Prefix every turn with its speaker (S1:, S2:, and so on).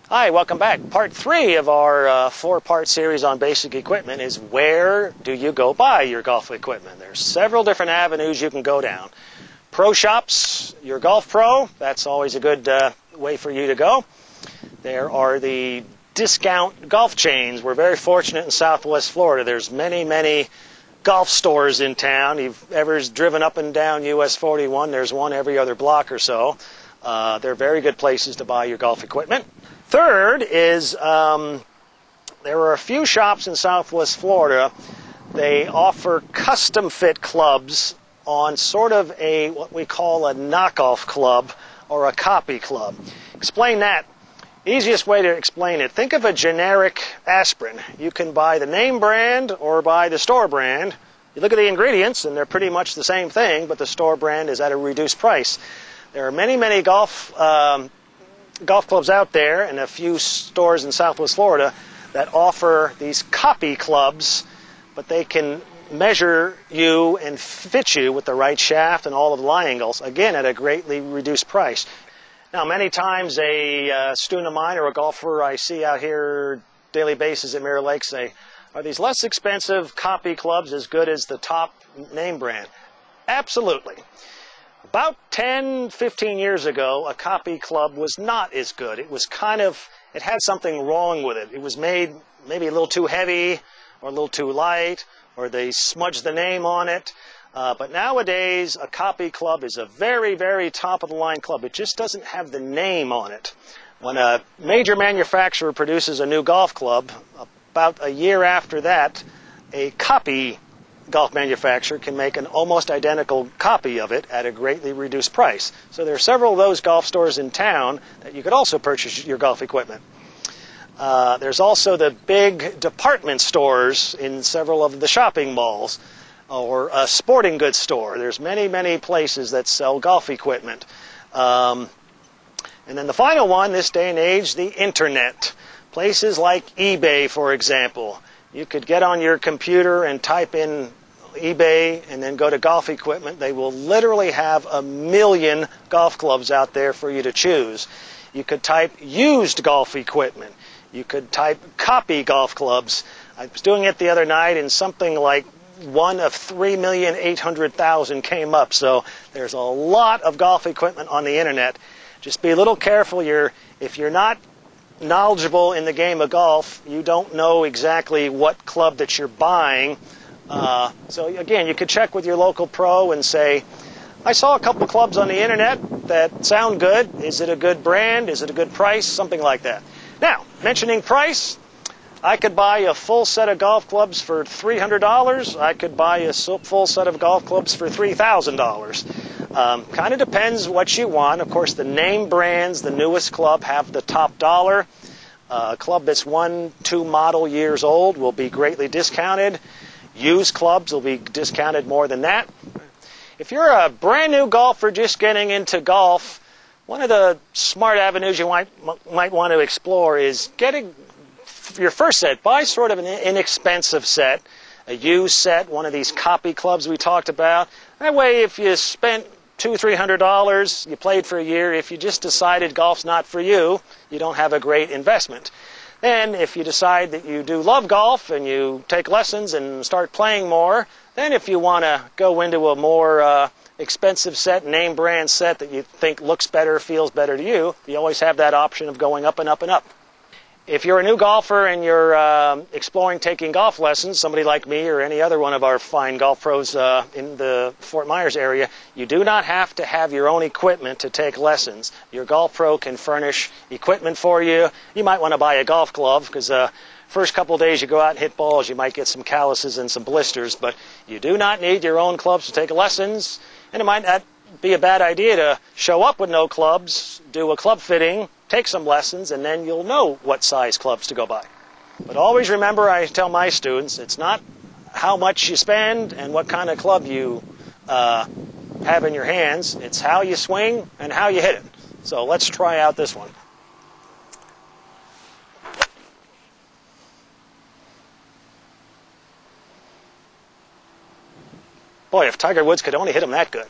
S1: Hi, welcome back. Part 3 of our 4-part series on basic equipment is where do you go buy your golf equipment? There's several different avenues you can go down. Pro shops, your golf pro, that's always a good way for you to go. There are the discount golf chains. We're very fortunate in Southwest Florida. There's many golf stores in town. You've ever driven up and down US 41, there's one every other block or so. They're very good places to buy your golf equipment. Third is there are a few shops in Southwest Florida. They offer custom fit clubs on sort of a what we call a knockoff club or a copy club. Explain that. Easiest way to explain it, think of a generic aspirin. You can buy the name brand or buy the store brand. You look at the ingredients and they're pretty much the same thing, but the store brand is at a reduced price. There are many golf clubs out there and a few stores in Southwest Florida that offer these copy clubs, but they can measure you and fit you with the right shaft and all of the lie angles, again at a greatly reduced price. Now, many times a student of mine or a golfer I see out here daily basis at Mirror Lake say, are these less expensive copy clubs as good as the top name brand? Absolutely. About 10-15 years ago, a copy club was not as good. It was it had something wrong with it. It was made maybe a little too heavy or a little too light, or they smudged the name on it. But nowadays, a copy club is a very top-of-the-line club. It just doesn't have the name on it. When a major manufacturer produces a new golf club, about a year after that, a copy golf manufacturer can make an almost identical copy of it at a greatly reduced price. So there are several of those golf stores in town that you could also purchase your golf equipment. There's also the big department stores in several of the shopping malls, or a sporting goods store. There's many places that sell golf equipment. And then the final one, this day and age, the internet. Places like eBay, for example. You could get on your computer and type in eBay and then go to golf equipment. They will literally have 1 million golf clubs out there for you to choose. You could type used golf equipment. You could type copy golf clubs. I was doing it the other night and something like one of 3,800,000 came up. So there's a lot of golf equipment on the internet. Just be a little careful. If you're not knowledgeable in the game of golf, you don't know exactly what club that you're buying. So again, you could check with your local pro and say, I saw a couple clubs on the internet that sound good. Is it a good brand? Is it a good price? Something like that. Now, mentioning price, I could buy a full set of golf clubs for $300. I could buy a full set of golf clubs for $3,000. Kind of depends what you want. Of course, the name brands, the newest club, have the top dollar. A club that's 1-2 model years old will be greatly discounted. Used clubs will be discounted more than that. If you're a brand new golfer just getting into golf, one of the smart avenues you might want to explore is getting your first set. Buy sort of an inexpensive set, a used set, one of these copy clubs we talked about. That way, if you spent $200-300, you played for a year, if you just decided golf's not for you, you don't have a great investment. Then, if you decide that you do love golf and you take lessons and start playing more, then if you want to go into a more expensive set, name brand set that you think looks better, feels better to you, you always have that option of going up and up and up. If you're a new golfer and you're exploring taking golf lessons, somebody like me or any other one of our fine golf pros in the Fort Myers area, you do not have to have your own equipment to take lessons. Your golf pro can furnish equipment for you. You might want to buy a golf glove because first couple of days you go out and hit balls, you might get some calluses and some blisters, but you do not need your own clubs to take lessons, and it might not be a bad idea to show up with no clubs, do a club fitting, take some lessons, and then you'll know what size clubs to go buy. But always remember, I tell my students, it's not how much you spend and what kind of club you have in your hands. It's how you swing and how you hit it. So let's try out this one. Boy, if Tiger Woods could only hit him that good.